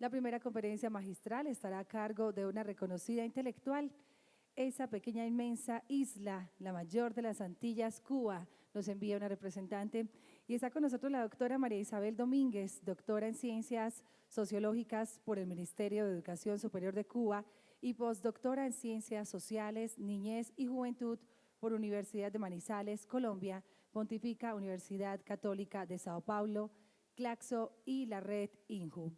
La primera conferencia magistral estará a cargo de una reconocida intelectual. Esa pequeña inmensa isla, la mayor de las Antillas, Cuba, nos envía una representante y está con nosotros la doctora María Isabel Domínguez, doctora en Ciencias Sociológicas por el Ministerio de Educación Superior de Cuba y postdoctora en Ciencias Sociales, Niñez y Juventud por Universidad de Manizales, Colombia, Pontificia Universidad Católica de Sao Paulo, Claxo y la red INJU.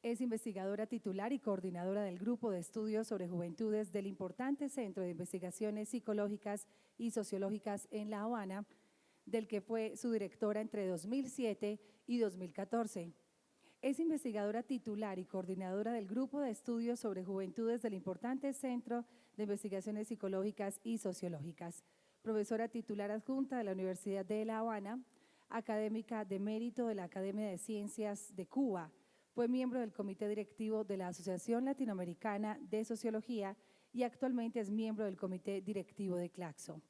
Es investigadora titular y coordinadora del Grupo de Estudios sobre Juventudes del importante Centro de Investigaciones Psicológicas y Sociológicas en La Habana, del que fue su directora entre 2007 y 2014. Es investigadora titular y coordinadora del Grupo de Estudios sobre Juventudes del importante Centro de Investigaciones Psicológicas y Sociológicas, profesora titular adjunta de la Universidad de La Habana, académica de mérito de la Academia de Ciencias de Cuba. Fue miembro del comité directivo de la Asociación Latinoamericana de Sociología y actualmente es miembro del comité directivo de Claxo.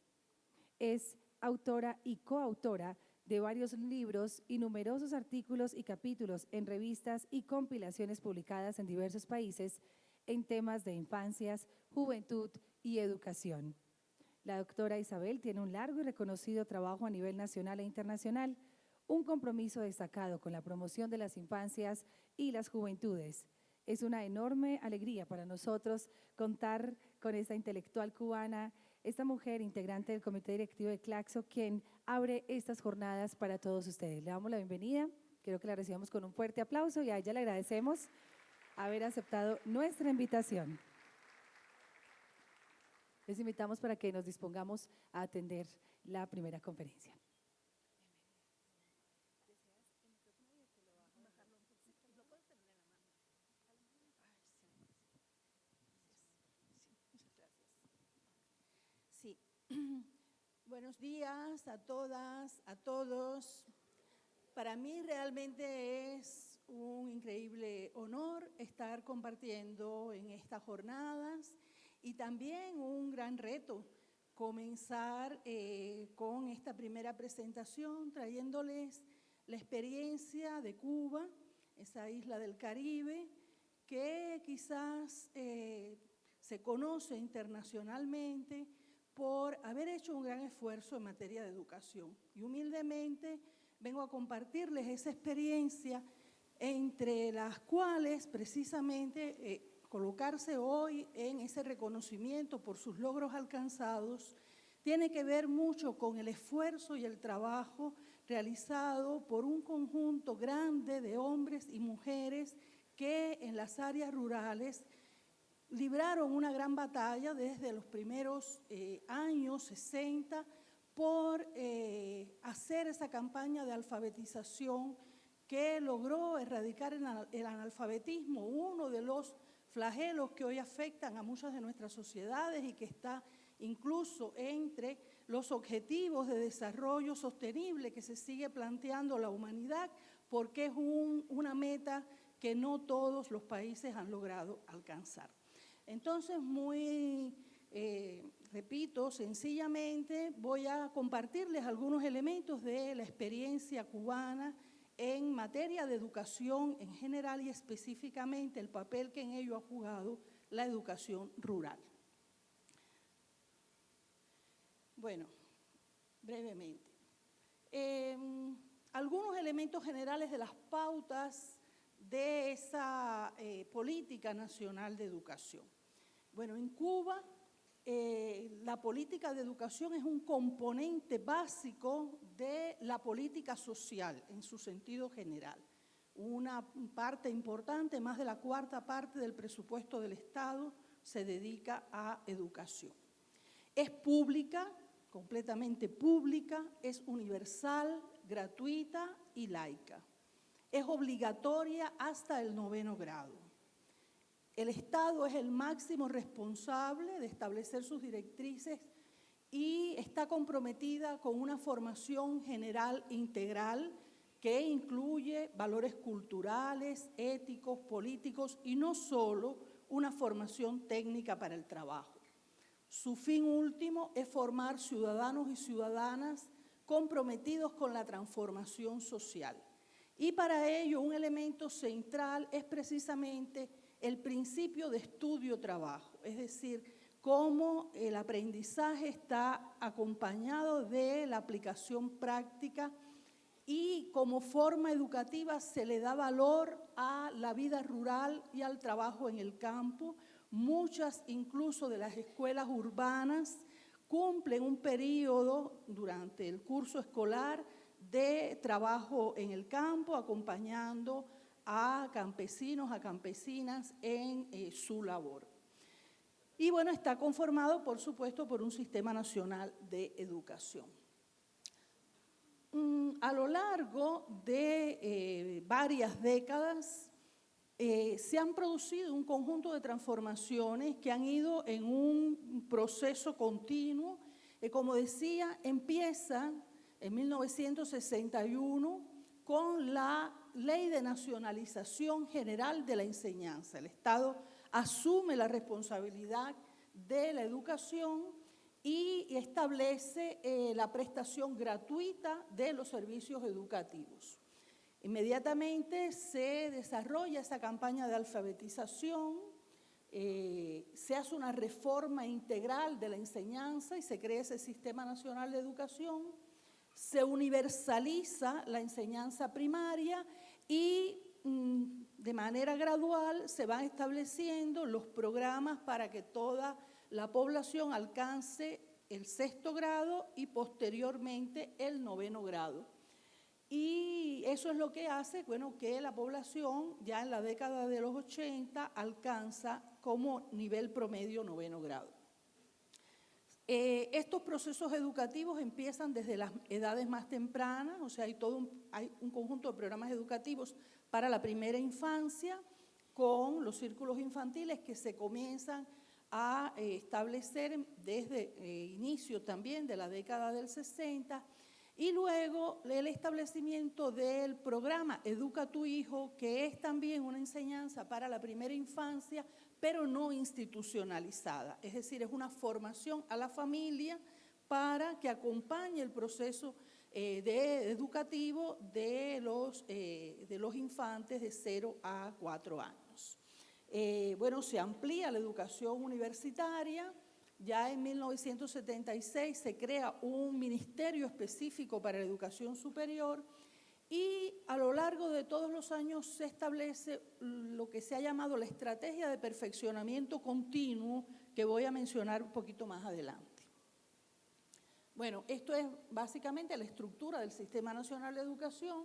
Es autora y coautora de varios libros y numerosos artículos y capítulos en revistas y compilaciones publicadas en diversos países en temas de infancias, juventud y educación. La doctora Isabel tiene un largo y reconocido trabajo a nivel nacional e internacional, un compromiso destacado con la promoción de las infancias y las juventudes. Es una enorme alegría para nosotros contar con esta intelectual cubana, esta mujer integrante del comité directivo de Claxo, quien abre estas jornadas para todos ustedes. Le damos la bienvenida, quiero que la recibamos con un fuerte aplauso y a ella le agradecemos haber aceptado nuestra invitación. Les invitamos para que nos dispongamos a atender la primera conferencia. Sí. Buenos días a todas, a todos. Para mí realmente es un increíble honor estar compartiendo en estas jornadas y también un gran reto comenzar con esta primera presentación trayéndoles la experiencia de Cuba, esa isla del Caribe que quizás se conoce internacionalmente por haber hecho un gran esfuerzo en materia de educación. Y humildemente vengo a compartirles esa experiencia, entre las cuales precisamente colocarse hoy en ese reconocimiento por sus logros alcanzados tiene que ver mucho con el esfuerzo y el trabajo realizado por un conjunto grande de hombres y mujeres que en las áreas rurales libraron una gran batalla desde los primeros años 60 por hacer esa campaña de alfabetización que logró erradicar el analfabetismo, uno de los flagelos que hoy afectan a muchas de nuestras sociedades y que está incluso entre los objetivos de desarrollo sostenible que se sigue planteando la humanidad, porque es una meta que no todos los países han logrado alcanzar. Entonces, repito, sencillamente voy a compartirles algunos elementos de la experiencia cubana en materia de educación en general y específicamente el papel que en ello ha jugado la educación rural. Bueno, brevemente. Algunos elementos generales de las pautas de esa política nacional de educación. Bueno, en Cuba la política de educación es un componente básico de la política social en su sentido general. Una parte importante, más de la cuarta parte del presupuesto del Estado se dedica a educación. Es pública, completamente pública, es universal, gratuita y laica. Es obligatoria hasta el 9º grado. El Estado es el máximo responsable de establecer sus directrices y está comprometida con una formación general integral que incluye valores culturales, éticos, políticos y no solo una formación técnica para el trabajo. Su fin último es formar ciudadanos y ciudadanas comprometidos con la transformación social. Y para ello un elemento central es precisamente el principio de estudio-trabajo, es decir, cómo el aprendizaje está acompañado de la aplicación práctica y como forma educativa se le da valor a la vida rural y al trabajo en el campo. Muchas incluso de las escuelas urbanas cumplen un periodo durante el curso escolar de trabajo en el campo, acompañando a campesinos, a campesinas en su labor. Y bueno, está conformado, por supuesto, por un sistema nacional de educación. A lo largo de varias décadas se han producido un conjunto de transformaciones que han ido en un proceso continuo. Como decía, empieza en 1961 con la Ley de Nacionalización General de la Enseñanza. El Estado asume la responsabilidad de la educación y establece la prestación gratuita de los servicios educativos. Inmediatamente se desarrolla esa campaña de alfabetización, se hace una reforma integral de la enseñanza y se crea ese Sistema Nacional de Educación, se universaliza la enseñanza primaria y de manera gradual se van estableciendo los programas para que toda la población alcance el 6º grado y posteriormente el 9º grado. Y eso es lo que hace, bueno, que la población ya en la década de los 80 alcanza como nivel promedio 9º grado. Estos procesos educativos empiezan desde las edades más tempranas, o sea, hay un conjunto de programas educativos para la primera infancia con los círculos infantiles que se comienzan a establecer desde inicio también de la década del 60 y luego el establecimiento del programa Educa a tu Hijo, que es también una enseñanza para la primera infancia, pero no institucionalizada, es decir, es una formación a la familia para que acompañe el proceso educativo de los infantes de 0 a 4 años. Bueno, se amplía la educación universitaria. Ya en 1976 se crea un ministerio específico para la educación superior y a lo largo de todos los años se establece lo que se ha llamado la estrategia de perfeccionamiento continuo, que voy a mencionar un poquito más adelante. Bueno, esto es básicamente la estructura del Sistema Nacional de Educación.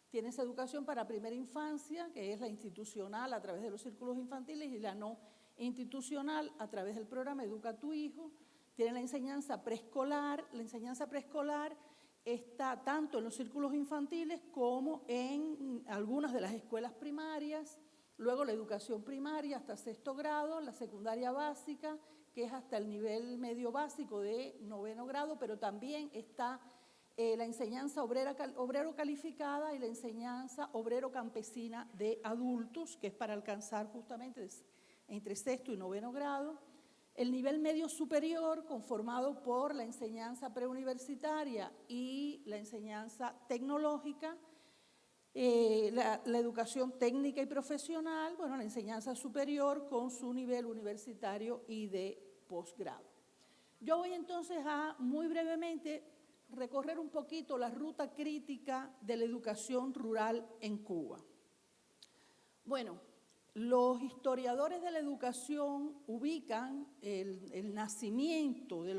Tienes educación para primera infancia, que es la institucional a través de los círculos infantiles, y la no institucional a través del programa Educa a tu Hijo. Tiene la enseñanza preescolar. La enseñanza preescolar está tanto en los círculos infantiles como en algunas de las escuelas primarias. Luego la educación primaria hasta 6º grado, la secundaria básica, que es hasta el nivel medio básico de 9º grado, pero también está la enseñanza obrero calificada y la enseñanza obrero campesina de adultos, que es para alcanzar justamente entre 6º y 9º grado. El nivel medio superior, conformado por la enseñanza preuniversitaria y la enseñanza tecnológica, la educación técnica y profesional, bueno, la enseñanza superior con su nivel universitario y de posgrado. Yo voy entonces a, muy brevemente, recorrer un poquito la ruta crítica de la educación rural en Cuba. Bueno, los historiadores de la educación ubican el nacimiento de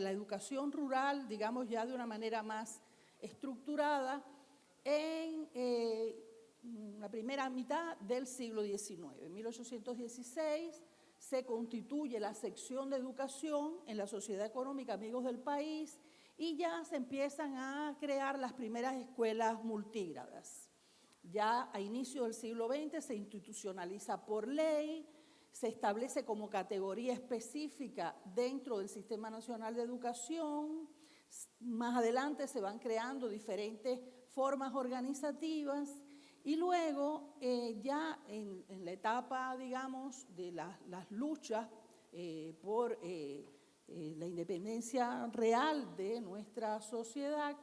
la educación rural, digamos ya de una manera más estructurada, en la primera mitad del siglo XIX. En 1816 se constituye la sección de educación en la Sociedad Económica Amigos del País y ya se empiezan a crear las primeras escuelas multígradas. Ya a inicio del siglo XX se institucionaliza por ley, se establece como categoría específica dentro del Sistema Nacional de Educación. Más adelante se van creando diferentes formas organizativas y luego ya en la etapa, digamos, de las luchas por la independencia real de nuestra sociedad,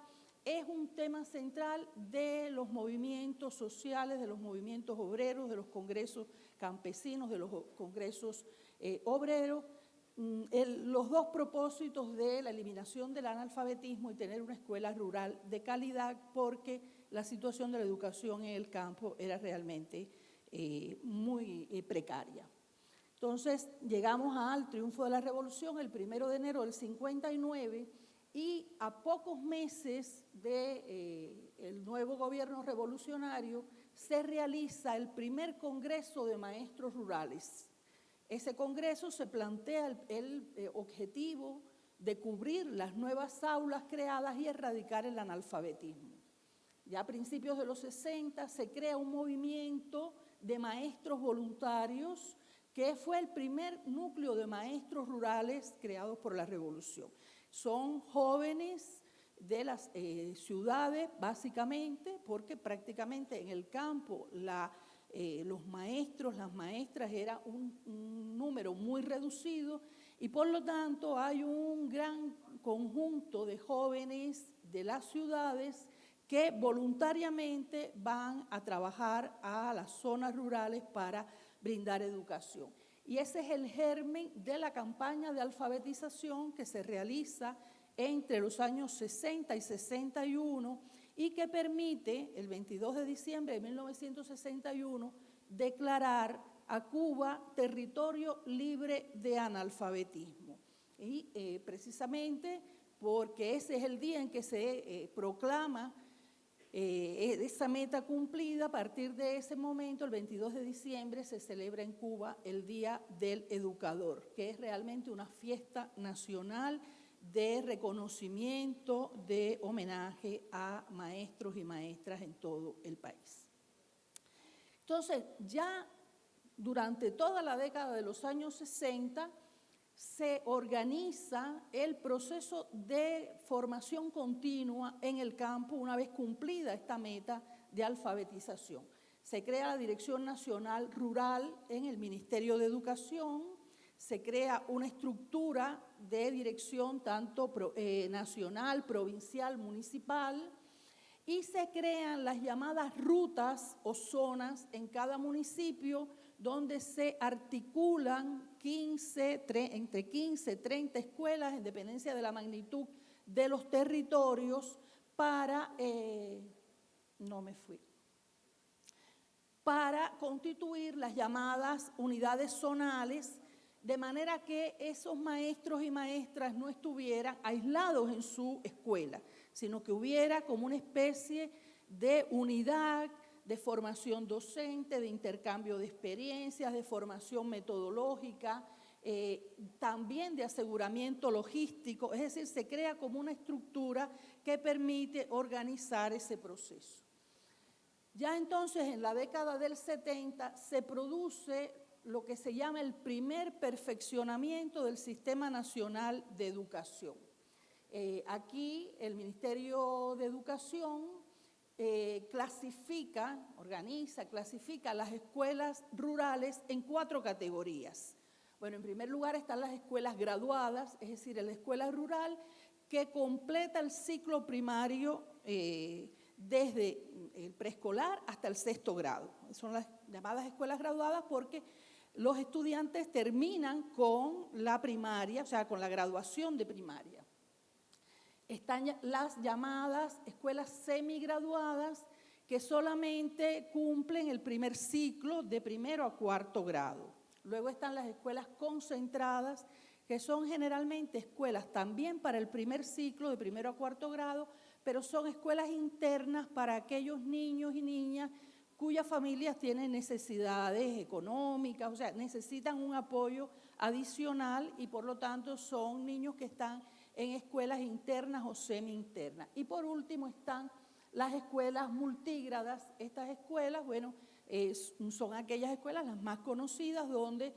es un tema central de los movimientos sociales, de los movimientos obreros, de los congresos campesinos, de los congresos obreros. Los dos propósitos de la eliminación del analfabetismo y tener una escuela rural de calidad, porque la situación de la educación en el campo era realmente muy precaria. Entonces, llegamos al triunfo de la revolución el 1 de enero del 59 y a pocos meses del nuevo gobierno revolucionario se realiza el primer Congreso de Maestros Rurales. Ese congreso se plantea el objetivo de cubrir las nuevas aulas creadas y erradicar el analfabetismo. Ya a principios de los 60 se crea un movimiento de maestros voluntarios que fue el primer núcleo de maestros rurales creados por la revolución. Son jóvenes de las ciudades, básicamente, porque prácticamente en el campo los maestros, las maestras era un número muy reducido y por lo tanto hay un gran conjunto de jóvenes de las ciudades que voluntariamente van a trabajar a las zonas rurales para brindar educación. Y ese es el germen de la campaña de alfabetización que se realiza entre los años 60 y 61 y que permite, el 22 de diciembre de 1961, declarar a Cuba territorio libre de analfabetismo. Y precisamente porque ese es el día en que se proclama esa meta cumplida, a partir de ese momento, el 22 de diciembre, se celebra en Cuba el Día del Educador, que es realmente una fiesta nacional de reconocimiento, de homenaje a maestros y maestras en todo el país. Entonces, ya durante toda la década de los años 60, se organiza el proceso de formación continua en el campo una vez cumplida esta meta de alfabetización. Se crea la Dirección Nacional Rural en el Ministerio de Educación, se crea una estructura de dirección tanto nacional, provincial, municipal, y se crean las llamadas rutas o zonas en cada municipio donde se articulan entre 15 y 30 escuelas en dependencia de la magnitud de los territorios para constituir las llamadas unidades zonales, de manera que esos maestros y maestras no estuvieran aislados en su escuela, sino que hubiera como una especie de unidad de formación docente, de intercambio de experiencias, de formación metodológica, también de aseguramiento logístico, es decir, se crea como una estructura que permite organizar ese proceso. Ya entonces, en la década del 70, se produce lo que se llama el primer perfeccionamiento del Sistema Nacional de Educación. Aquí el Ministerio de Educación clasifica las escuelas rurales en 4 categorías. Bueno, en primer lugar están las escuelas graduadas, es decir, la escuela rural que completa el ciclo primario desde el preescolar hasta el 6º grado. Son las llamadas escuelas graduadas porque los estudiantes terminan con la primaria, o sea, con la graduación de primaria. Están las llamadas escuelas semigraduadas que solamente cumplen el primer ciclo de 1º a 4º grado. Luego están las escuelas concentradas, que son generalmente escuelas también para el primer ciclo de 1º a 4º grado, pero son escuelas internas para aquellos niños y niñas cuyas familias tienen necesidades económicas, o sea, necesitan un apoyo adicional y por lo tanto son niños que están en escuelas internas o semi-internas. Y por último están las escuelas multígradas. Estas escuelas, bueno, son aquellas escuelas las más conocidas donde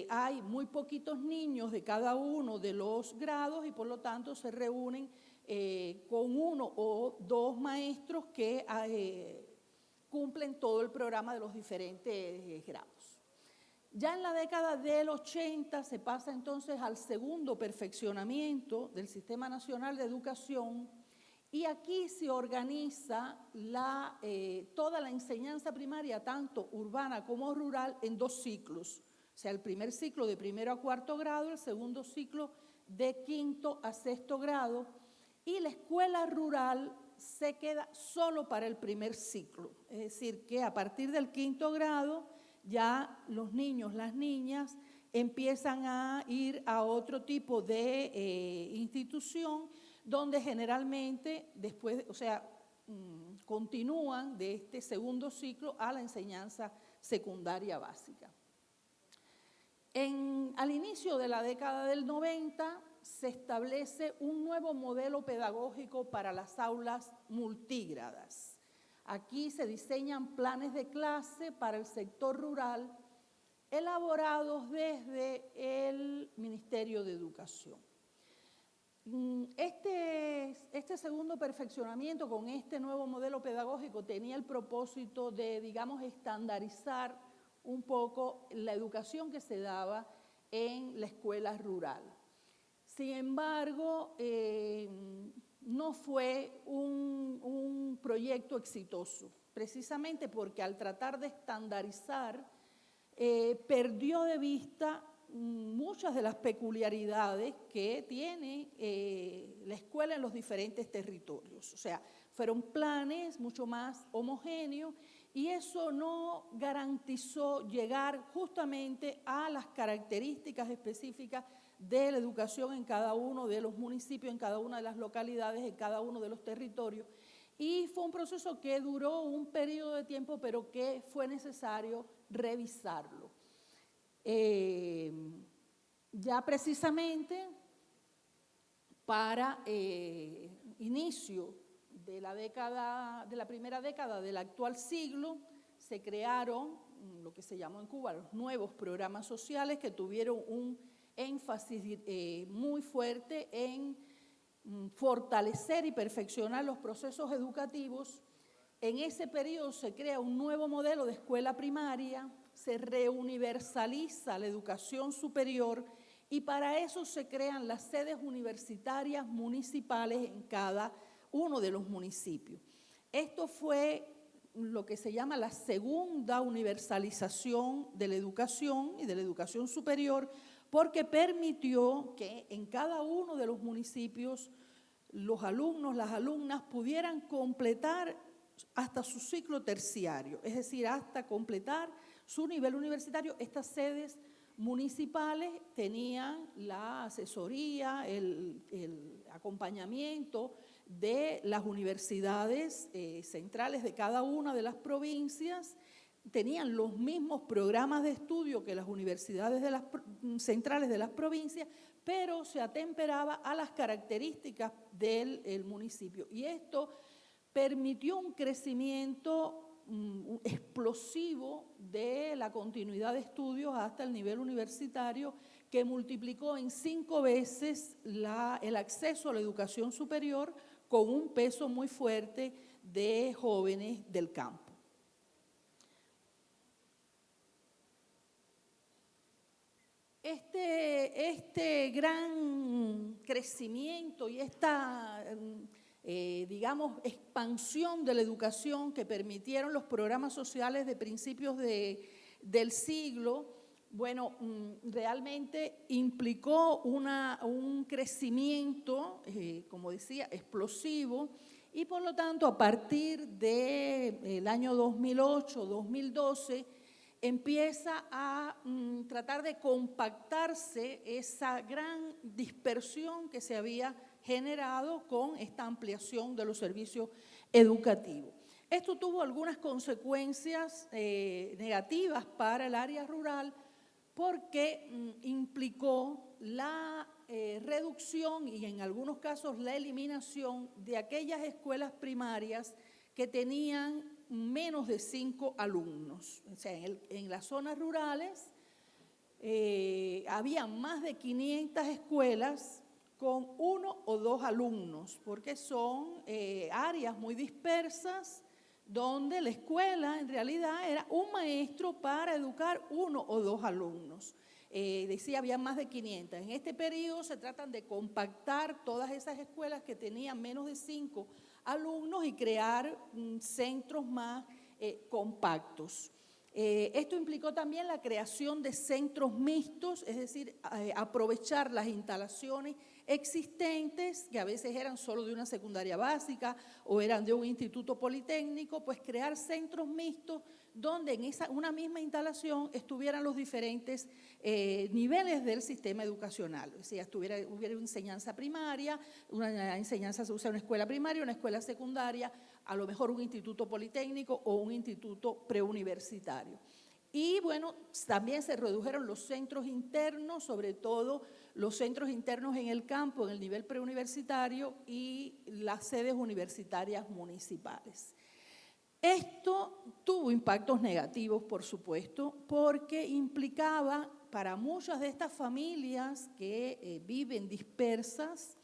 hay muy poquitos niños de cada uno de los grados y por lo tanto se reúnen con 1 o 2 maestros que cumplen todo el programa de los diferentes grados. Ya en la década del 80 se pasa entonces al segundo perfeccionamiento del Sistema Nacional de Educación Y aquí se organiza toda la enseñanza primaria, tanto urbana como rural, en 2 ciclos. O sea, el primer ciclo de 1º a 4º grado, el segundo ciclo de 5º a 6º grado, y la escuela rural se queda solo para el primer ciclo. Es decir, que a partir del 5º grado ya los niños, las niñas empiezan a ir a otro tipo de institución, donde generalmente después, continúan de este segundo ciclo a la enseñanza secundaria básica. Al inicio de la década del 90 se establece un nuevo modelo pedagógico para las aulas multígradas. Aquí se diseñan planes de clase para el sector rural elaborados desde el Ministerio de Educación. Este segundo perfeccionamiento con este nuevo modelo pedagógico tenía el propósito de, digamos, estandarizar un poco la educación que se daba en la escuela rural. Sin embargo, no fue un proyecto exitoso, precisamente porque al tratar de estandarizar, perdió de vista muchas de las peculiaridades que tiene la escuela en los diferentes territorios. O sea, fueron planes mucho más homogéneos y eso no garantizó llegar justamente a las características específicas de la educación en cada uno de los municipios, en cada una de las localidades, en cada uno de los territorios. Y fue un proceso que duró un periodo de tiempo, pero que fue necesario revisarlo. Ya precisamente para inicio de la primera década del actual siglo, se crearon lo que se llamó en Cuba los nuevos programas sociales, que tuvieron un énfasis muy fuerte en fortalecer y perfeccionar los procesos educativos. En ese periodo se crea un nuevo modelo de escuela primaria, se reuniversaliza la educación superior y para eso se crean las sedes universitarias municipales en cada uno de los municipios. Esto fue lo que se llama la segunda universalización de la educación y de la educación superior, porque permitió que en cada uno de los municipios los alumnos, las alumnas pudieran completar hasta su ciclo terciario, es decir, hasta completar su nivel universitario. Estas sedes municipales tenían la asesoría, el acompañamiento de las universidades centrales de cada una de las provincias, tenían los mismos programas de estudio que las universidades centrales de las provincias, pero se atemperaba a las características del municipio. Y esto permitió un crecimiento explosivo de la continuidad de estudios hasta el nivel universitario, que multiplicó en 5 veces el acceso a la educación superior, con un peso muy fuerte de jóvenes del campo. Este gran crecimiento y esta digamos, expansión de la educación que permitieron los programas sociales de principios del siglo, bueno, realmente implicó un crecimiento, como decía, explosivo, y por lo tanto, a partir del año 2008-2012, empieza a tratar de compactarse esa gran dispersión que se había generado con esta ampliación de los servicios educativos. Esto tuvo algunas consecuencias negativas para el área rural, porque implicó la reducción y en algunos casos la eliminación de aquellas escuelas primarias que tenían menos de 5 alumnos. O sea, en las zonas rurales había más de 500 escuelas con 1 o 2 alumnos, porque son áreas muy dispersas donde la escuela en realidad era un maestro para educar 1 o 2 alumnos. decía, había más de 500. En este periodo se tratan de compactar todas esas escuelas que tenían menos de 5 alumnos y crear centros más compactos. Esto implicó también la creación de centros mixtos, es decir, aprovechar las instalaciones existentes, que a veces eran solo de una secundaria básica o eran de un instituto politécnico, pues crear centros mixtos donde en una misma instalación estuvieran los diferentes niveles del sistema educacional. O sea, hubiera enseñanza primaria, una enseñanza, una escuela primaria, una escuela secundaria, a lo mejor un instituto politécnico o un instituto preuniversitario. Y bueno, también se redujeron los centros internos, sobre todo los centros internos en el campo, en el nivel preuniversitario y las sedes universitarias municipales. Esto tuvo impactos negativos, por supuesto, porque implicaba para muchas de estas familias que viven dispersas,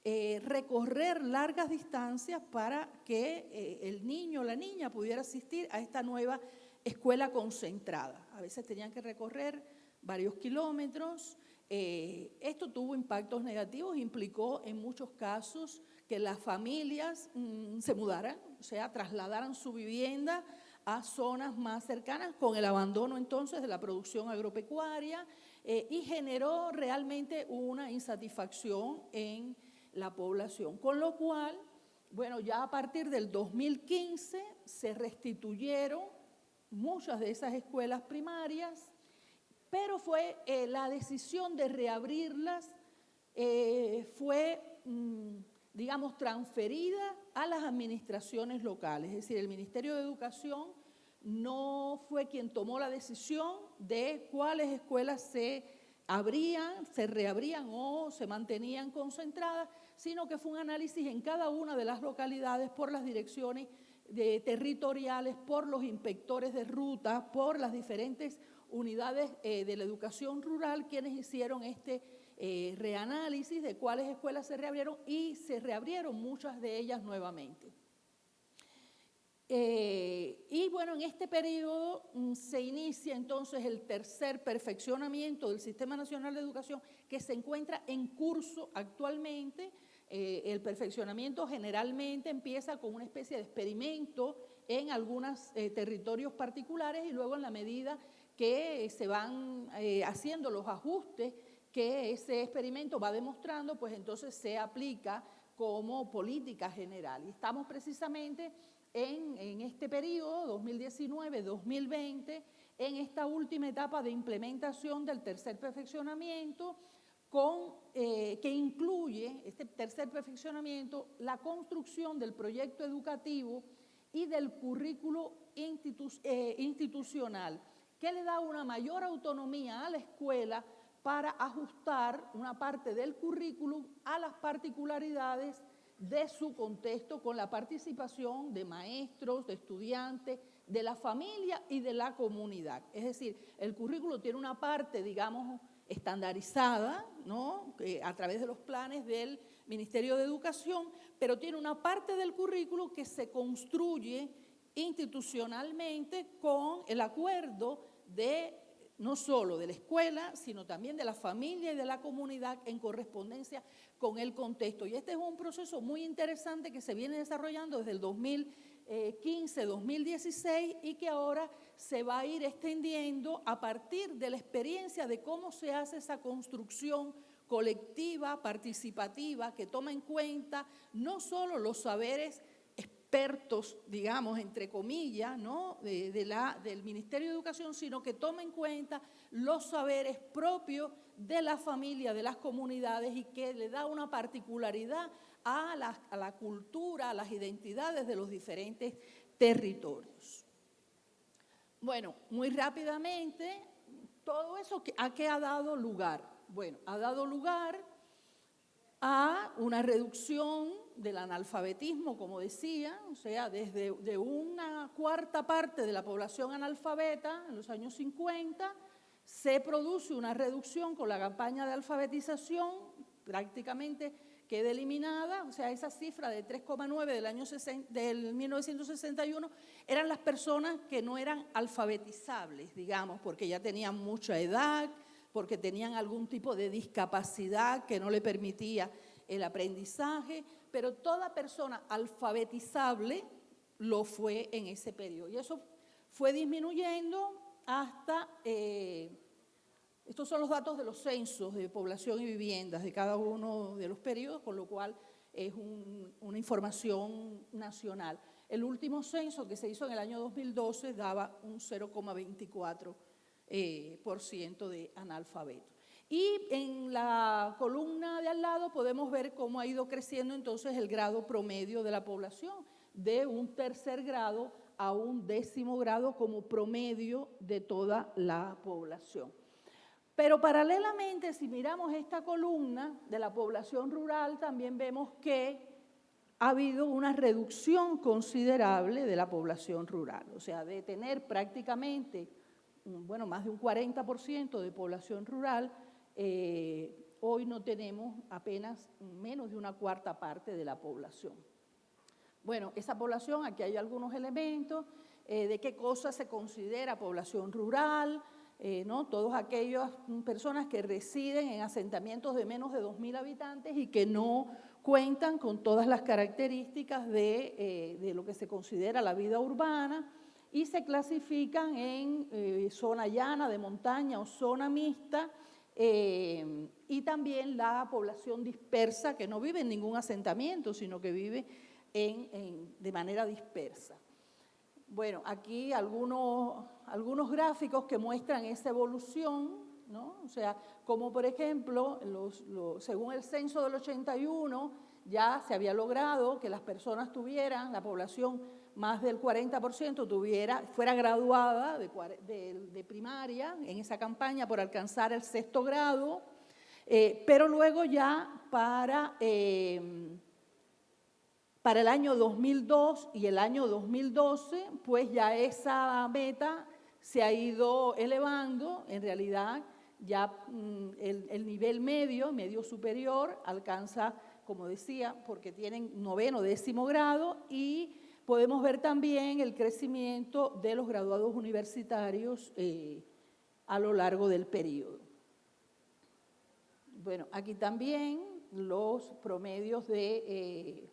recorrer largas distancias para que el niño o la niña pudiera asistir a esta nueva escuela concentrada. A veces tenían que recorrer varios kilómetros. Esto tuvo impactos negativos, implicó en muchos casos que las familias se mudaran, o sea, trasladaran su vivienda a zonas más cercanas, con el abandono entonces de la producción agropecuaria, y generó realmente una insatisfacción en la población. Con lo cual, bueno, ya a partir del 2015 se restituyeron muchas de esas escuelas primarias, pero fue la decisión de reabrirlas fue, digamos, transferida a las administraciones locales. Es decir, el Ministerio de Educación no fue quien tomó la decisión de cuáles escuelas se abrían, se reabrían o se mantenían concentradas, sino que fue un análisis en cada una de las localidades por las direcciones territoriales, por los inspectores de ruta, por las diferentes unidades de la educación rural, quienes hicieron este reanálisis de cuáles escuelas se reabrieron, y se reabrieron muchas de ellas nuevamente. Y bueno, en este periodo se inicia entonces el tercer perfeccionamiento del Sistema Nacional de Educación, que se encuentra en curso actualmente. El perfeccionamiento generalmente empieza con una especie de experimento en algunos territorios particulares, y luego en la medida que se van haciendo los ajustes que ese experimento va demostrando, pues entonces se aplica como política general. Y estamos precisamente en este periodo, 2019-2020, en esta última etapa de implementación del tercer perfeccionamiento, que incluye, este tercer perfeccionamiento, la construcción del proyecto educativo y del currículo institucional, que le da una mayor autonomía a la escuela para ajustar una parte del currículum a las particularidades de su contexto, con la participación de maestros, de estudiantes, de la familia y de la comunidad. Es decir, el currículo tiene una parte, digamos, estandarizada, ¿no?, a través de los planes del Ministerio de Educación, pero tiene una parte del currículo que se construye institucionalmente con el acuerdo de no solo de la escuela, sino también de la familia y de la comunidad en correspondencia con el contexto. Y este es un proceso muy interesante que se viene desarrollando desde el 2015-2016 y que ahora se va a ir extendiendo a partir de la experiencia de cómo se hace esa construcción colectiva, participativa, que toma en cuenta no solo los saberes expertos, digamos, entre comillas, ¿no?, del Ministerio de Educación, sino que toma en cuenta los saberes propios de la familia, de las comunidades, y que le da una particularidad a la cultura, a las identidades de los diferentes territorios. Bueno, muy rápidamente, todo eso, ¿a qué ha dado lugar? Bueno, ha dado lugar a una reducción del analfabetismo, como decía, o sea, desde una cuarta parte de la población analfabeta en los años 50, se produce una reducción con la campaña de alfabetización, prácticamente queda eliminada, o sea, esa cifra de 3,9 del 1961 eran las personas que no eran alfabetizables, digamos, porque ya tenían mucha edad, porque tenían algún tipo de discapacidad que no le permitía el aprendizaje, pero toda persona alfabetizable lo fue en ese periodo. Y eso fue disminuyendo hasta, estos son los datos de los censos de población y viviendas de cada uno de los periodos, con lo cual es una información nacional. El último censo que se hizo en el año 2012 daba un 0,24% de analfabetos. Y en la columna de al lado podemos ver cómo ha ido creciendo entonces el grado promedio de la población, de un tercer grado a un 10º grado como promedio de toda la población. Pero paralelamente, si miramos esta columna de la población rural, también vemos que ha habido una reducción considerable de la población rural. O sea, de tener prácticamente, bueno, más de un 40% de población rural, hoy no tenemos apenas menos de una cuarta parte de la población. Bueno, esa población, aquí hay algunos elementos de qué cosa se considera población rural, ¿no? Todas aquellas personas que residen en asentamientos de menos de 2.000 habitantes y que no cuentan con todas las características de lo que se considera la vida urbana y se clasifican en zona llana, de montaña o zona mixta, y también la población dispersa que no vive en ningún asentamiento, sino que vive de manera dispersa. Bueno, aquí algunos gráficos que muestran esa evolución, ¿no? O sea, como por ejemplo, según el censo del 81, ya se había logrado que las personas tuvieran, la población más del 40% fuera graduada de primaria en esa campaña por alcanzar el 6º grado, pero luego ya para el año 2002 y el año 2012, pues ya esa meta se ha ido elevando. En realidad, ya el nivel medio superior alcanza, como decía, porque tienen 9º, 10º grado, y podemos ver también el crecimiento de los graduados universitarios a lo largo del periodo. Bueno, aquí también los promedios de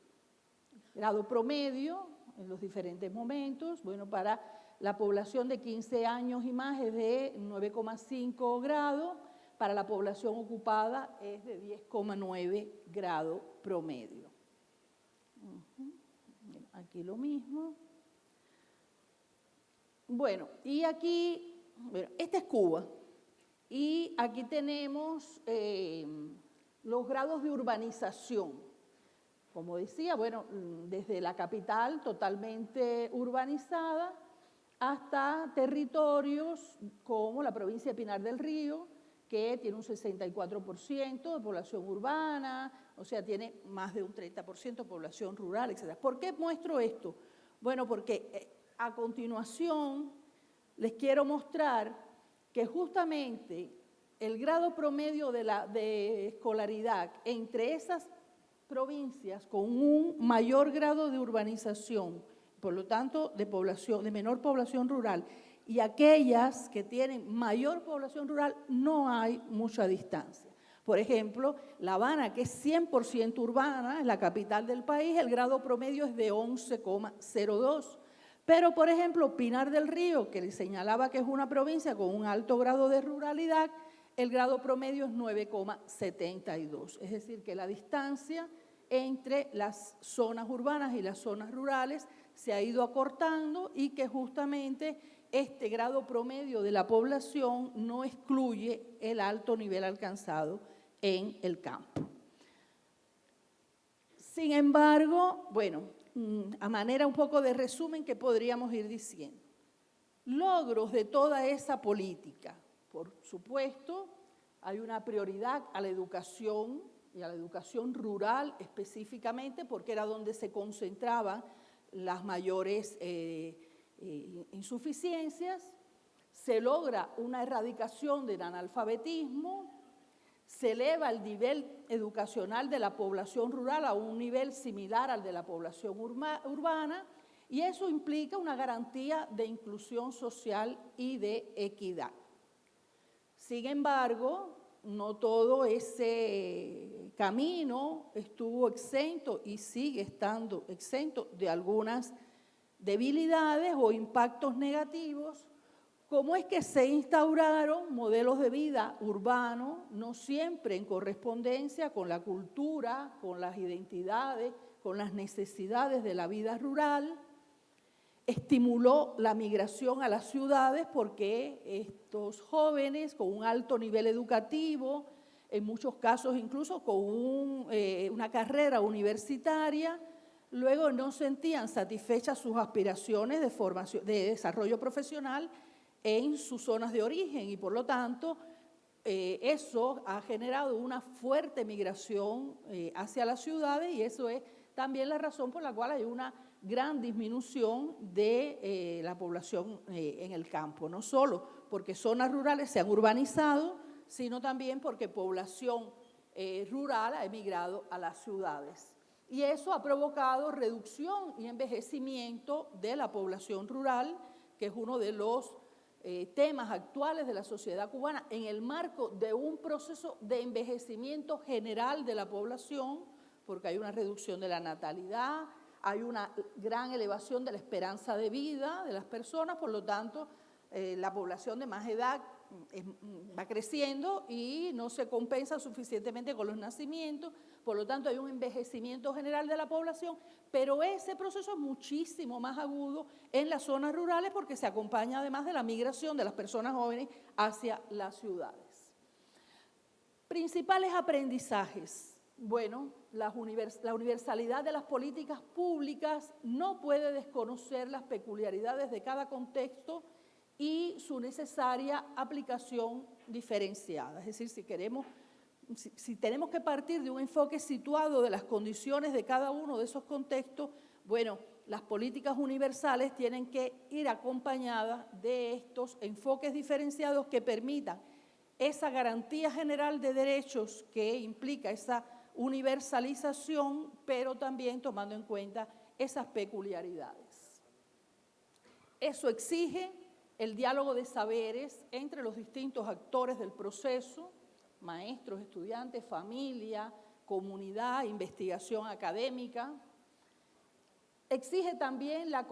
grado promedio en los diferentes momentos. Bueno, para la población de 15 años y más es de 9,5 grados, para la población ocupada es de 10,9 grado promedio. Aquí lo mismo. Bueno, y aquí, bueno, esta es Cuba, y aquí tenemos los grados de urbanización. Como decía, bueno, desde la capital totalmente urbanizada hasta territorios como la provincia de Pinar del Río, que tiene un 64% de población urbana, o sea, tiene más de un 30% de población rural, etc. ¿Por qué muestro esto? Bueno, porque a continuación les quiero mostrar que justamente el grado promedio de escolaridad entre esas provincias con un mayor grado de urbanización, por lo tanto de menor población rural, y aquellas que tienen mayor población rural, no hay mucha distancia. Por ejemplo, La Habana, que es 100% urbana, es la capital del país, el grado promedio es de 11,02. Pero, por ejemplo, Pinar del Río, que les señalaba que es una provincia con un alto grado de ruralidad, el grado promedio es 9,72. Es decir, que la distancia entre las zonas urbanas y las zonas rurales se ha ido acortando y que justamente este grado promedio de la población no excluye el alto nivel alcanzado en el campo. Sin embargo, bueno, a manera un poco de resumen que podríamos ir diciendo, logros de toda esa política. Por supuesto, hay una prioridad a la educación y a la educación rural específicamente, porque era donde se concentraban las mayores insuficiencias. Se logra una erradicación del analfabetismo, se eleva el nivel educacional de la población rural a un nivel similar al de la población urbana, y eso implica una garantía de inclusión social y de equidad. Sin embargo, no todo ese camino estuvo exento y sigue estando exento de algunas debilidades o impactos negativos, como es que se instauraron modelos de vida urbanos, no siempre en correspondencia con la cultura, con las identidades, con las necesidades de la vida rural. Estimuló la migración a las ciudades porque estos jóvenes con un alto nivel educativo, en muchos casos incluso con una carrera universitaria, luego no sentían satisfechas sus aspiraciones de formación, de desarrollo profesional en sus zonas de origen y por lo tanto eso ha generado una fuerte migración hacia las ciudades y eso es también la razón por la cual hay una gran disminución de la población en el campo, no solo porque zonas rurales se han urbanizado, sino también porque población rural ha emigrado a las ciudades. Y eso ha provocado reducción y envejecimiento de la población rural, que es uno de los temas actuales de la sociedad cubana en el marco de un proceso de envejecimiento general de la población, porque hay una reducción de la natalidad, hay una gran elevación de la esperanza de vida de las personas, por lo tanto, la población de más edad va creciendo y no se compensa suficientemente con los nacimientos, por lo tanto hay un envejecimiento general de la población, pero ese proceso es muchísimo más agudo en las zonas rurales porque se acompaña además de la migración de las personas jóvenes hacia las ciudades. Principales aprendizajes. Bueno, la universalidad de las políticas públicas no puede desconocer las peculiaridades de cada contexto y su necesaria aplicación diferenciada. Es decir, si tenemos que partir de un enfoque situado de las condiciones de cada uno de esos contextos, bueno, las políticas universales tienen que ir acompañadas de estos enfoques diferenciados que permitan esa garantía general de derechos que implica esa universalización, pero también tomando en cuenta esas peculiaridades. Eso exige el diálogo de saberes entre los distintos actores del proceso, maestros, estudiantes, familia, comunidad, investigación académica. Exige también la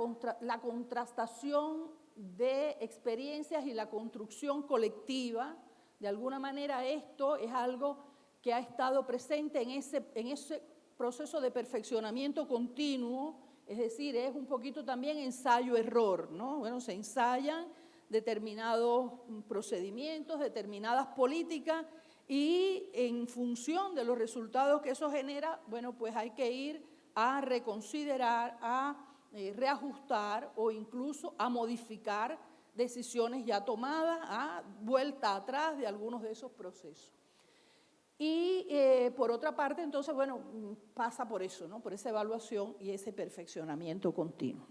contrastación de experiencias y la construcción colectiva. De alguna manera esto es algo que ha estado presente en ese proceso de perfeccionamiento continuo, es decir, es un poquito también ensayo-error, ¿no? Bueno, se ensayan determinados procedimientos, determinadas políticas y en función de los resultados que eso genera, bueno, pues hay que ir a reconsiderar, a reajustar o incluso a modificar decisiones ya tomadas, a vuelta atrás de algunos de esos procesos. Y por otra parte, entonces, bueno, pasa por eso, ¿no? Por esa evaluación y ese perfeccionamiento continuo.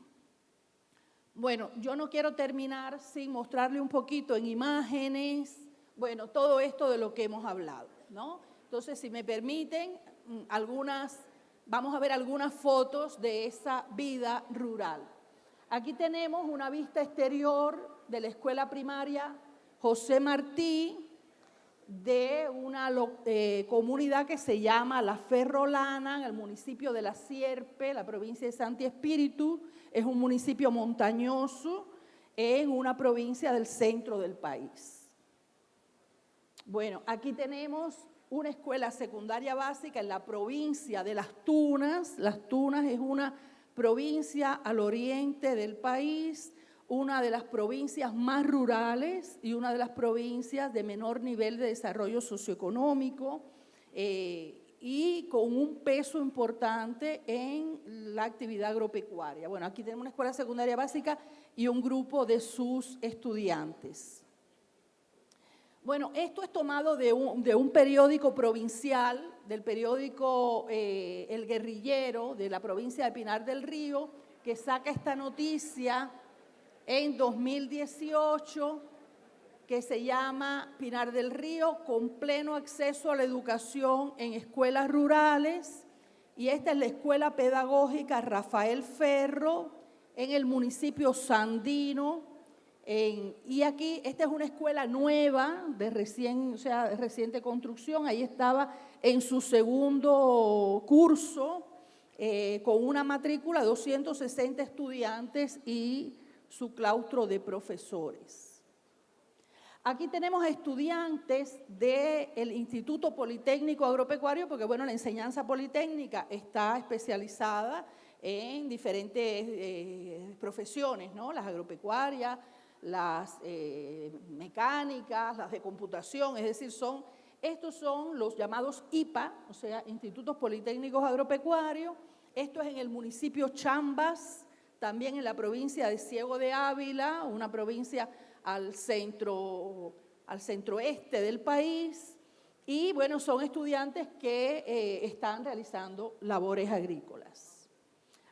Bueno, yo no quiero terminar sin mostrarle un poquito en imágenes, bueno, todo esto de lo que hemos hablado, ¿no? Entonces, si me permiten, vamos a ver algunas fotos de esa vida rural. Aquí tenemos una vista exterior de la escuela primaria José Martí, de una comunidad que se llama La Ferrolana, en el municipio de La Sierpe, la provincia de Santi Espíritu. Es un municipio montañoso en una provincia del centro del país. Bueno, aquí tenemos una escuela secundaria básica en la provincia de Las Tunas. Las Tunas es una provincia al oriente del país, una de las provincias más rurales y una de las provincias de menor nivel de desarrollo socioeconómico y con un peso importante en la actividad agropecuaria. Bueno, aquí tenemos una escuela secundaria básica y un grupo de sus estudiantes. Bueno, esto es tomado de un periódico provincial, del periódico El Guerrillero, de la provincia de Pinar del Río, que saca esta noticia en 2018, que se llama Pinar del Río, con pleno acceso a la educación en escuelas rurales. Y esta es la Escuela Pedagógica Rafael Ferro, en el municipio Sandino, Y aquí, esta es una escuela nueva, de reciente construcción. Ahí estaba en su segundo curso, con una matrícula de 260 estudiantes y su claustro de profesores. Aquí tenemos a estudiantes del Instituto Politécnico Agropecuario, porque bueno, la enseñanza politécnica está especializada en diferentes profesiones, ¿no? Las agropecuarias, las mecánicas, las de computación, es decir, estos son los llamados IPA, o sea, Institutos Politécnicos Agropecuarios. Esto es en el municipio Chambas, también en la provincia de Ciego de Ávila, una provincia al centroeste del país. Y bueno, son estudiantes que están realizando labores agrícolas.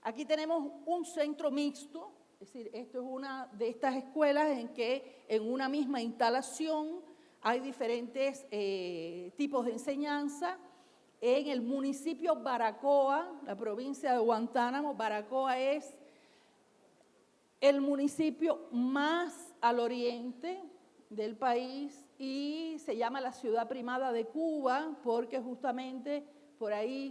Aquí tenemos un centro mixto. Es decir, esto es una de estas escuelas en que en una misma instalación hay diferentes tipos de enseñanza. En el municipio Baracoa, la provincia de Guantánamo, Baracoa es el municipio más al oriente del país y se llama la ciudad primada de Cuba porque justamente por ahí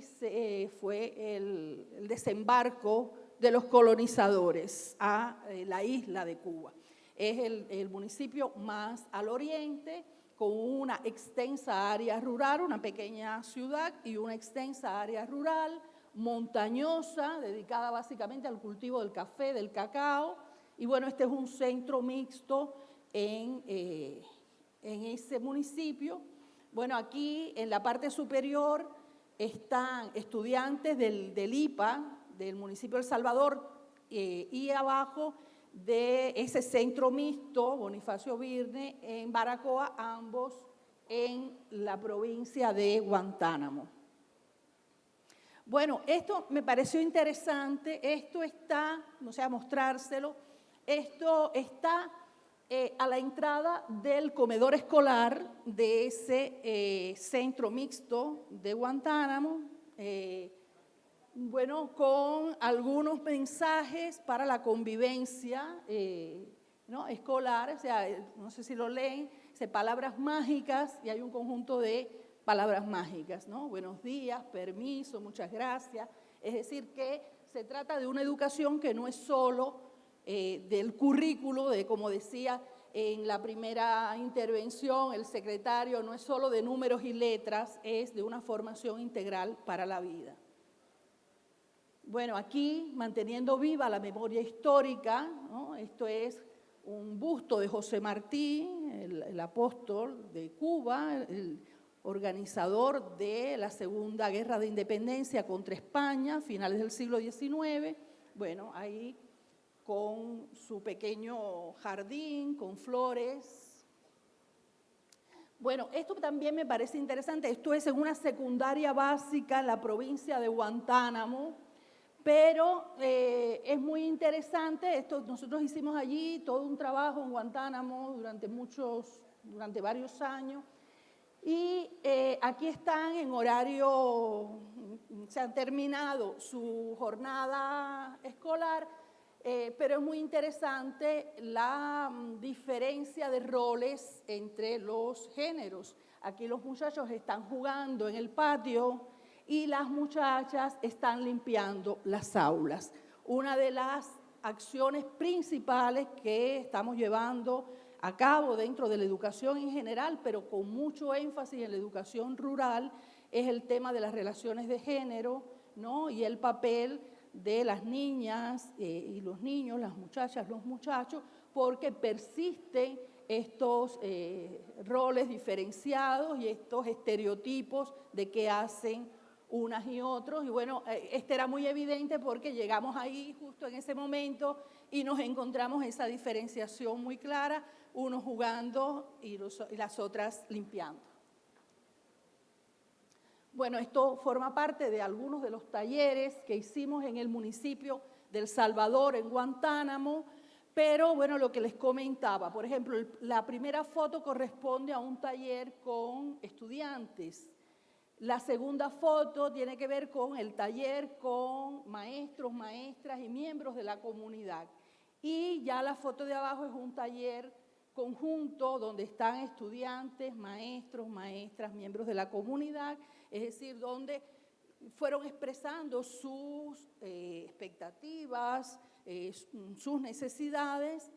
fue el desembarco de los colonizadores a la isla de Cuba. Es el municipio más al oriente, con una extensa área rural, una pequeña ciudad y una extensa área rural, montañosa, dedicada básicamente al cultivo del café, del cacao. Y bueno, este es un centro mixto en ese municipio. Bueno, aquí en la parte superior están estudiantes del IPA, del municipio de El Salvador, y abajo de ese centro mixto, Bonifacio Virne, en Baracoa, ambos en la provincia de Guantánamo. Bueno, esto me pareció interesante, esto está, no sé, a mostrárselo, esto está a la entrada del comedor escolar de ese centro mixto de Guantánamo, bueno, con algunos mensajes para la convivencia ¿no? escolar, o sea, no sé si lo leen, dice palabras mágicas y hay un conjunto de palabras mágicas, ¿no? Buenos días, permiso, muchas gracias. Es decir, que se trata de una educación que no es solo del currículo, de como decía en la primera intervención el secretario, no es solo de números y letras, es de una formación integral para la vida. Bueno, aquí manteniendo viva la memoria histórica, ¿no? Esto es un busto de José Martí, el apóstol de Cuba, el organizador de la Segunda Guerra de Independencia contra España, finales del siglo XIX. Bueno, ahí con su pequeño jardín, con flores. Bueno, esto también me parece interesante. Esto es en una secundaria básica en la provincia de Guantánamo. Pero es muy interesante, nosotros hicimos allí todo un trabajo en Guantánamo durante varios años y aquí están en horario, se han terminado su jornada escolar, pero es muy interesante la diferencia de roles entre los géneros. Aquí los muchachos están jugando en el patio y las muchachas están limpiando las aulas. Una de las acciones principales que estamos llevando a cabo dentro de la educación en general, pero con mucho énfasis en la educación rural, es el tema de las relaciones de género, ¿no? Y el papel de las niñas y los niños, las muchachas, los muchachos, porque persisten estos roles diferenciados y estos estereotipos de qué hacen unas y otros, y bueno, este era muy evidente porque llegamos ahí justo en ese momento y nos encontramos esa diferenciación muy clara, unos jugando y las otras limpiando. Bueno, esto forma parte de algunos de los talleres que hicimos en el municipio de El Salvador, en Guantánamo, pero bueno, lo que les comentaba, por ejemplo, la primera foto corresponde a un taller con estudiantes. La segunda foto tiene que ver con el taller con maestros, maestras y miembros de la comunidad. Y ya la foto de abajo es un taller conjunto donde están estudiantes, maestros, maestras, miembros de la comunidad, es decir, donde fueron expresando sus expectativas, sus necesidades,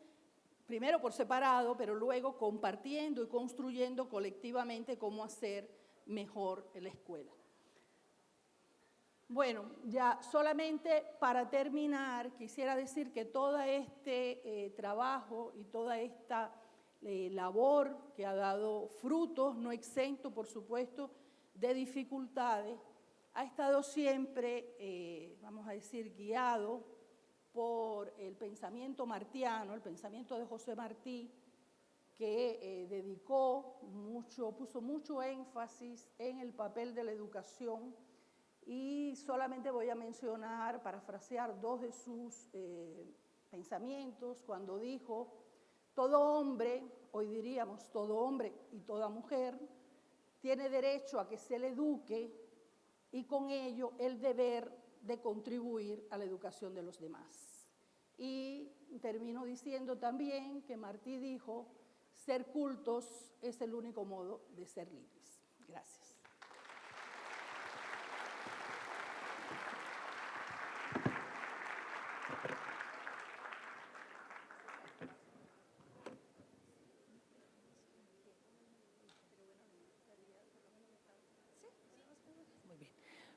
primero por separado, pero luego compartiendo y construyendo colectivamente cómo hacer mejor la escuela. Bueno, ya solamente para terminar, quisiera decir que todo este trabajo y toda esta labor que ha dado frutos, no exento, por supuesto, de dificultades, ha estado siempre, vamos a decir, guiado por el pensamiento martiano, el pensamiento de José Martí, que puso mucho énfasis en el papel de la educación, y solamente voy a mencionar, parafrasear dos de sus pensamientos, cuando dijo: todo hombre, hoy diríamos todo hombre y toda mujer, tiene derecho a que se le eduque y con ello el deber de contribuir a la educación de los demás. Y termino diciendo también que Martí dijo: ser cultos es el único modo de ser libres. Gracias.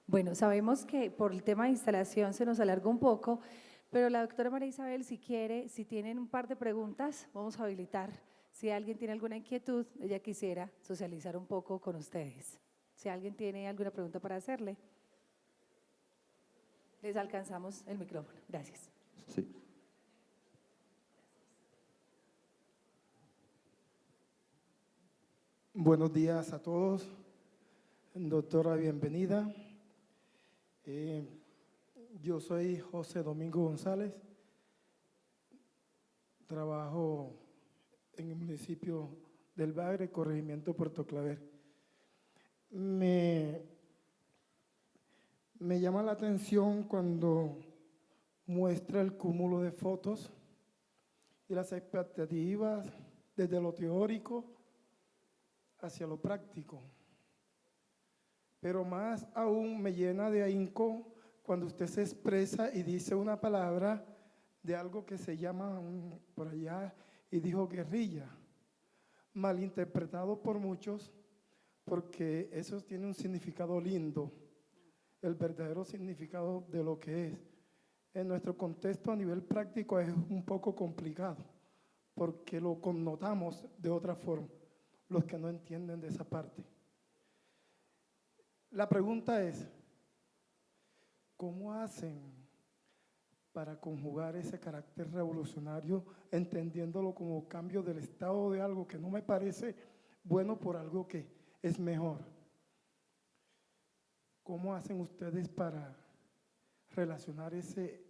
Bueno, sabemos que por el tema de instalación se nos alargó un poco, pero la doctora María Isabel, si quiere, si tienen un par de preguntas, vamos a habilitar. Si alguien tiene alguna inquietud, ella quisiera socializar un poco con ustedes. Si alguien tiene alguna pregunta para hacerle, les alcanzamos el micrófono. Gracias. Sí. Buenos días a todos. Doctora, bienvenida. Yo soy José Domingo González. Trabajo en el municipio del Bagre, corregimiento Puerto Claver. Me llama la atención cuando muestra el cúmulo de fotos y las expectativas desde lo teórico hacia lo práctico. Pero más aún me llena de ahínco cuando usted se expresa y dice una palabra de algo que se llama por allá, y dijo guerrilla, malinterpretado por muchos, porque eso tiene un significado lindo, el verdadero significado de lo que es. En nuestro contexto a nivel práctico es un poco complicado, porque lo connotamos de otra forma, los que no entienden de esa parte. La pregunta es, ¿cómo hacen para conjugar ese carácter revolucionario, entendiéndolo como cambio del estado de algo que no me parece bueno por algo que es mejor? ¿Cómo hacen ustedes para relacionar ese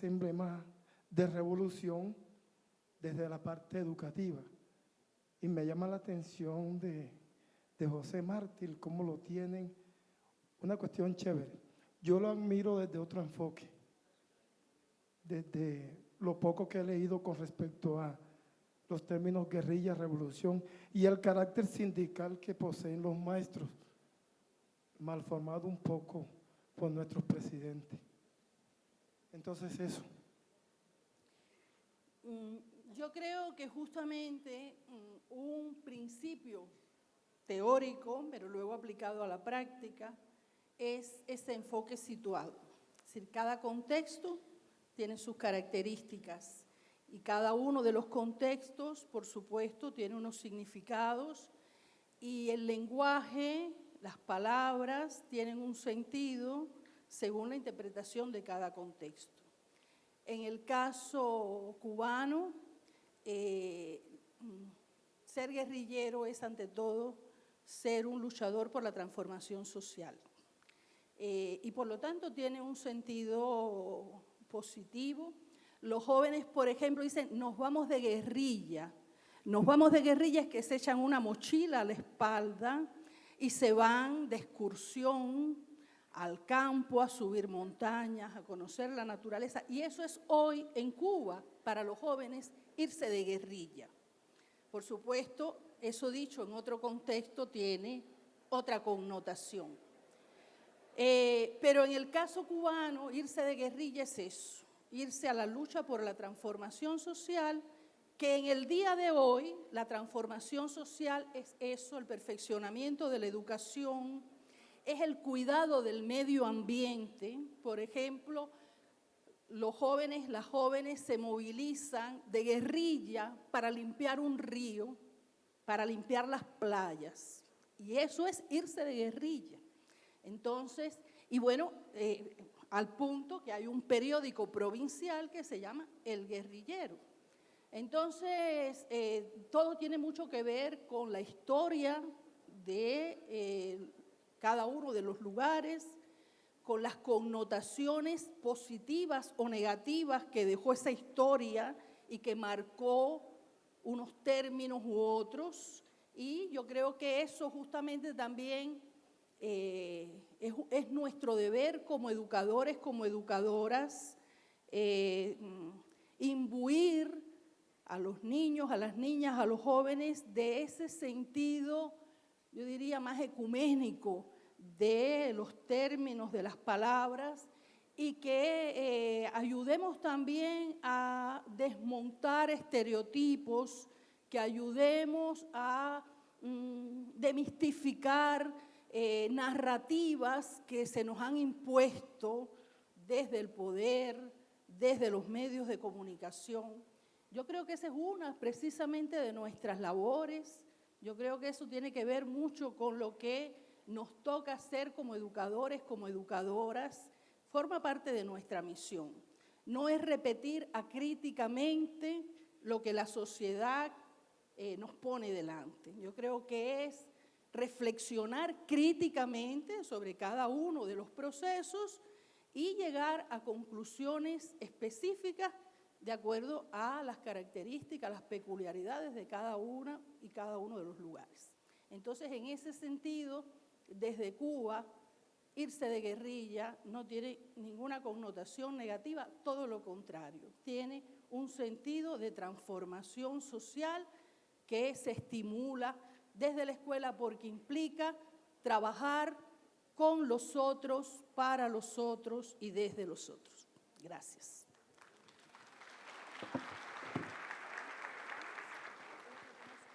emblema de revolución desde la parte educativa? Y me llama la atención de José Martí, cómo lo tienen, una cuestión chévere. Yo lo admiro desde otro enfoque, desde lo poco que he leído con respecto a los términos guerrilla, revolución y el carácter sindical que poseen los maestros, mal formado un poco por nuestros presidentes. Entonces eso. Yo creo que justamente un principio teórico, pero luego aplicado a la práctica, es ese enfoque situado. Es decir, cada contexto tiene sus características y cada uno de los contextos, por supuesto, tiene unos significados, y el lenguaje, las palabras, tienen un sentido según la interpretación de cada contexto. En el caso cubano, ser guerrillero es ante todo ser un luchador por la transformación social. Y por lo tanto tiene un sentido positivo. Los jóvenes, por ejemplo, dicen, nos vamos de guerrilla. Nos vamos de guerrilla es que se echan una mochila a la espalda y se van de excursión al campo, a subir montañas, a conocer la naturaleza. Y eso es hoy en Cuba, para los jóvenes, irse de guerrilla. Por supuesto, eso dicho en otro contexto tiene otra connotación. Pero en el caso cubano, irse de guerrilla es eso, irse a la lucha por la transformación social, que en el día de hoy la transformación social es eso, el perfeccionamiento de la educación, es el cuidado del medio ambiente. Por ejemplo, los jóvenes, las jóvenes se movilizan de guerrilla para limpiar un río, para limpiar las playas. Y eso es irse de guerrilla. Entonces, y bueno, al punto que hay un periódico provincial que se llama El Guerrillero. Entonces, todo tiene mucho que ver con la historia de cada uno de los lugares, con las connotaciones positivas o negativas que dejó esa historia y que marcó unos términos u otros. Y yo creo que eso justamente también es nuestro deber como educadores, como educadoras, imbuir a los niños, a las niñas, a los jóvenes de ese sentido, yo diría, más ecuménico de los términos, de las palabras, y que ayudemos también a desmontar estereotipos, que ayudemos a demistificar narrativas que se nos han impuesto desde el poder, desde los medios de comunicación. Yo creo que esa es una precisamente de nuestras labores. Yo creo que eso tiene que ver mucho con lo que nos toca hacer como educadores, como educadoras. Forma parte de nuestra misión. No es repetir acríticamente lo que la sociedad nos pone delante. Yo creo que es reflexionar críticamente sobre cada uno de los procesos y llegar a conclusiones específicas de acuerdo a las características, las peculiaridades de cada una y cada uno de los lugares. Entonces, en ese sentido, desde Cuba, irse de guerrilla no tiene ninguna connotación negativa, todo lo contrario, tiene un sentido de transformación social que se estimula desde la escuela porque implica trabajar con los otros, para los otros y desde los otros. Gracias.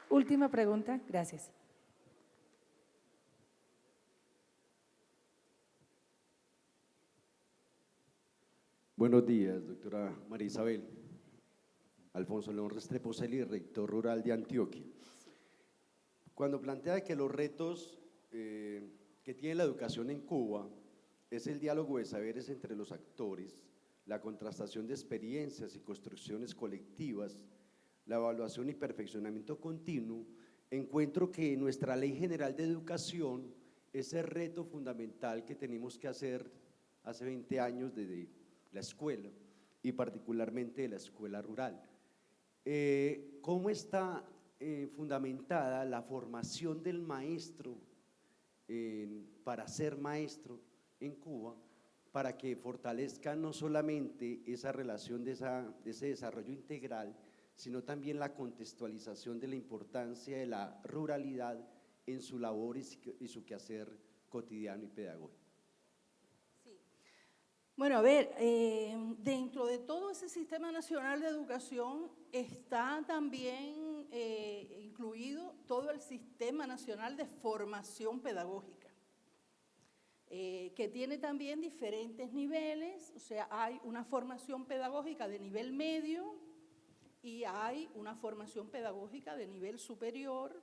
Última pregunta, gracias. Buenos días, doctora María Isabel. Alfonso León Restrepo Celi, rector rural de Antioquia. Cuando plantea que los retos que tiene la educación en Cuba es el diálogo de saberes entre los actores, la contrastación de experiencias y construcciones colectivas, la evaluación y perfeccionamiento continuo, encuentro que nuestra Ley General de Educación es el reto fundamental que tenemos que hacer hace 20 años desde la escuela y particularmente de la escuela rural. ¿Cómo está fundamentada la formación del maestro para ser maestro en Cuba, para que fortalezca no solamente esa relación de ese desarrollo integral, sino también la contextualización de la importancia de la ruralidad en su labor y su quehacer cotidiano y pedagógico? Sí. Bueno, a ver, dentro de todo ese Sistema Nacional de Educación está también incluido todo el Sistema Nacional de Formación Pedagógica, que tiene también diferentes niveles, o sea, hay una formación pedagógica de nivel medio y hay una formación pedagógica de nivel superior.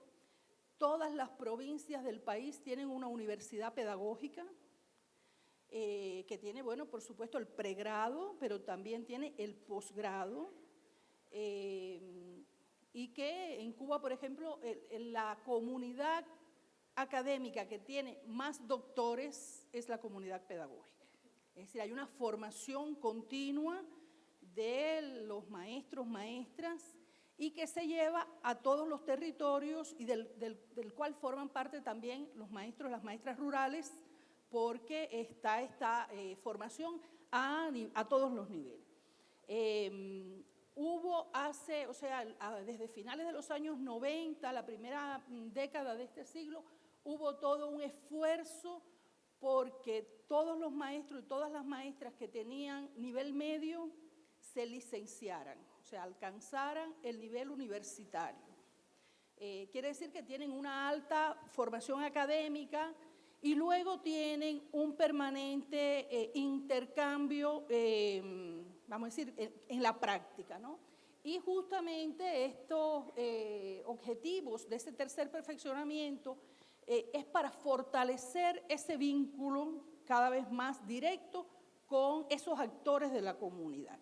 Todas las provincias del país tienen una universidad pedagógica que tiene, bueno, por supuesto el pregrado, pero también tiene el posgrado, y que en Cuba, por ejemplo, la comunidad académica que tiene más doctores es la comunidad pedagógica. Es decir, hay una formación continua de los maestros, maestras, y que se lleva a todos los territorios y del cual forman parte también los maestros, las maestras rurales, porque está esta formación a todos los niveles. Hubo desde finales de los años 90, la primera década de este siglo, hubo todo un esfuerzo porque todos los maestros y todas las maestras que tenían nivel medio se licenciaran, o sea, alcanzaran el nivel universitario. Quiere decir que tienen una alta formación académica y luego tienen un permanente intercambio, vamos a decir, en la práctica, ¿no? Y justamente estos objetivos de ese tercer perfeccionamiento es para fortalecer ese vínculo cada vez más directo con esos actores de la comunidad.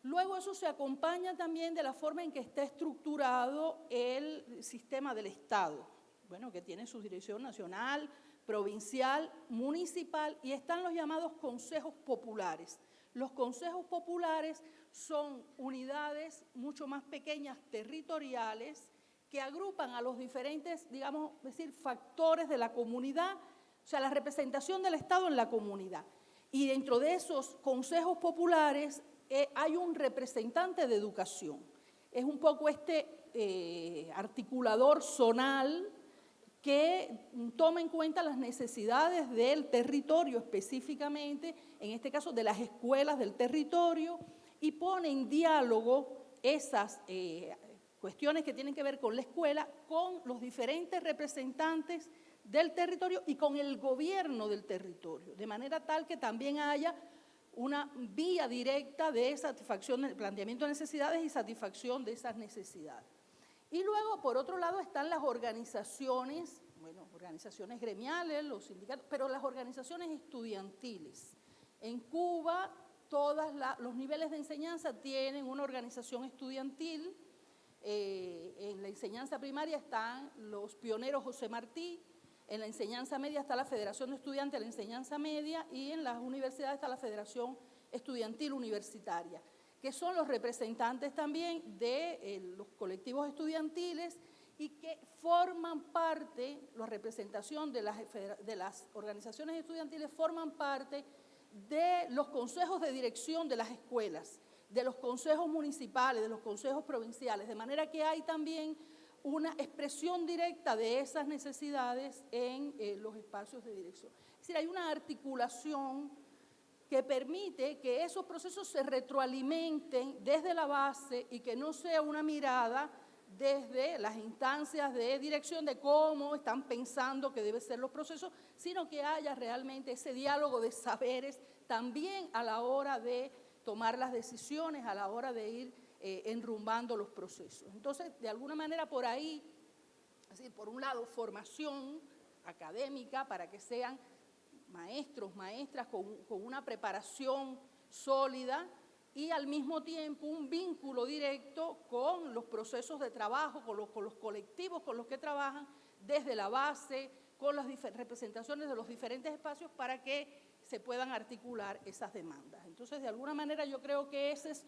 Luego eso se acompaña también de la forma en que está estructurado el sistema del Estado, bueno, que tiene su dirección nacional, provincial, municipal, y están los llamados consejos populares. Los consejos populares son unidades mucho más pequeñas, territoriales, que agrupan a los diferentes, digamos, factores de la comunidad, o sea, la representación del Estado en la comunidad. Y dentro de esos consejos populares hay un representante de educación. Es un poco este articulador zonal que toma en cuenta las necesidades del territorio específicamente, en este caso de las escuelas del territorio, y pone en diálogo esas cuestiones que tienen que ver con la escuela, con los diferentes representantes del territorio y con el gobierno del territorio, de manera tal que también haya una vía directa de satisfacción del planteamiento de necesidades y satisfacción de esas necesidades. Y luego, por otro lado, están las organizaciones, bueno, organizaciones gremiales, los sindicatos, pero las organizaciones estudiantiles. En Cuba, todos los niveles de enseñanza tienen una organización estudiantil. En la enseñanza primaria están los pioneros José Martí, en la enseñanza media está la Federación de Estudiantes de la Enseñanza Media y en las universidades está la Federación Estudiantil Universitaria, que son los representantes también de los colectivos estudiantiles y que forman parte, la representación de las organizaciones estudiantiles forman parte de los consejos de dirección de las escuelas, de los consejos municipales, de los consejos provinciales, de manera que hay también una expresión directa de esas necesidades en los espacios de dirección. Es decir, hay una articulación que permite que esos procesos se retroalimenten desde la base y que no sea una mirada desde las instancias de dirección de cómo están pensando que deben ser los procesos, sino que haya realmente ese diálogo de saberes también a la hora de tomar las decisiones, a la hora de ir enrumbando los procesos. Entonces, de alguna manera por ahí, es decir, por un lado, formación académica para que sean maestros, maestras con una preparación sólida y al mismo tiempo un vínculo directo con los procesos de trabajo, con los colectivos con los que trabajan desde la base, con las representaciones de los diferentes espacios para que se puedan articular esas demandas. Entonces, de alguna manera yo creo que ese es,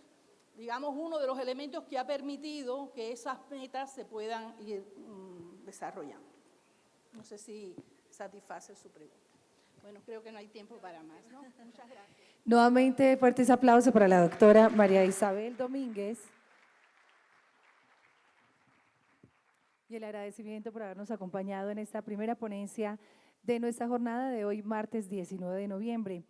digamos, uno de los elementos que ha permitido que esas metas se puedan ir desarrollando. No sé si satisface su pregunta. Bueno, creo que no hay tiempo para más, ¿no? Muchas gracias. Nuevamente, fuertes aplausos para la doctora María Isabel Domínguez. Y el agradecimiento por habernos acompañado en esta primera ponencia de nuestra jornada de hoy, martes 19 de noviembre.